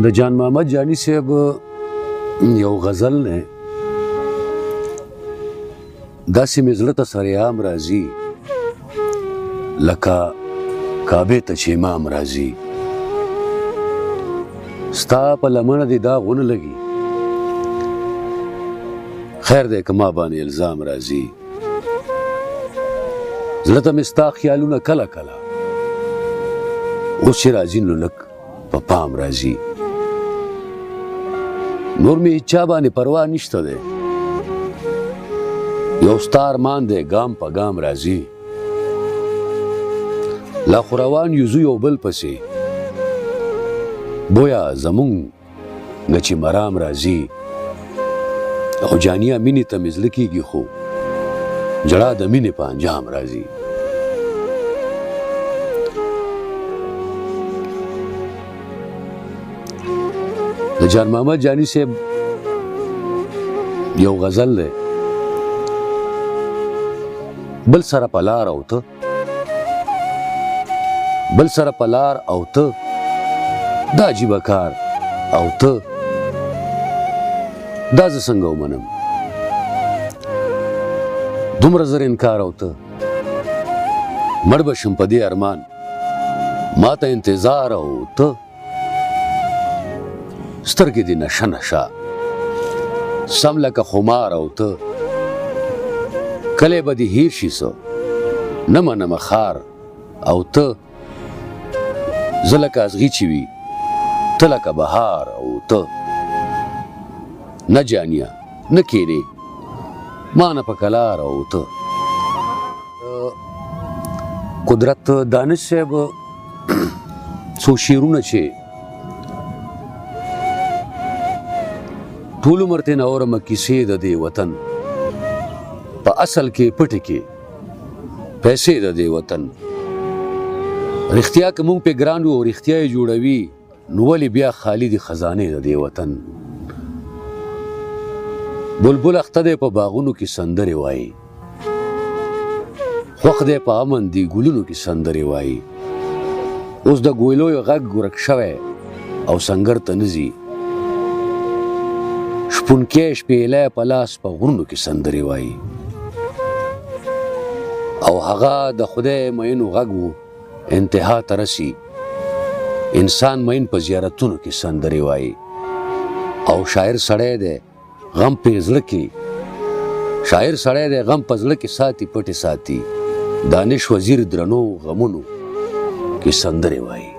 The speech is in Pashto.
د جان محمد جانی صاحب یو غزل نه داسې مې زړه ته سرعام راځي لکه کعبې ته چې امام راځي ستا په لمنه دې داغ ونه لګي خیر دی که ما باندې الزام راځي زړه ته مې ستا خیالونه کله کله اوس چې راځي نو لږ په پام راځي نور مې هیچا باندې پروا نشته دی یو ستا ارمان دی ګام په ګام راځي لا خو روان یوزو یو بل پسې بویا زمونږ نه چې مرام راځي او جانیه مینې ته مې زړه کېږي خو جړا د مینې په انجام راځي د جان محمد جانی صاحب یو غزل دی بل سره په لار او ته بل سره په لار او ته دا عجیبه کار او ته دا زه څنګه ومنم دومره زر انکار او ته مړ به شم په دې ارمان ما ته انتظار او ته سترګې دې نشه نشه سم لکه خمار او ته کلی به دې هیر شي څه نه منمه خار او ته زه لکه ازغي چې وي ته لکه بهار او ته نه جانیه نه کېنې ما نه په کلار او ته قدرت دانش صاحب څو شعرونه چې ټول عمر ترې نه اورمه کیسې د دې وطن په اصل کې پټې کې پیسې د دې وطن رښتیا که موږ پې ګران وو او رښتیا یې جوړوي نو ولې بیا خالي دي خزانې د دې وطن بلبل اخته دی په باغونو کې سندرې وایي خوښ دی په امن دي ګلونو کې سندرې وایي اوس د ګویلویو غږ ورک شوی او سنګر ته نه ځي شپونکی شپېلی په لاس په غرونو کې سندرې وایي او هغه د خدای مینو غږ و انتها ته رسي انسان مین په زیارتونو کې سندرې وایي او شاعر سړی دی غم په زړه کې شاعر سړی دی غم په زړه کې ساتي پټې ساتي دانش وزیر درنو غمونو کې سندرې وایي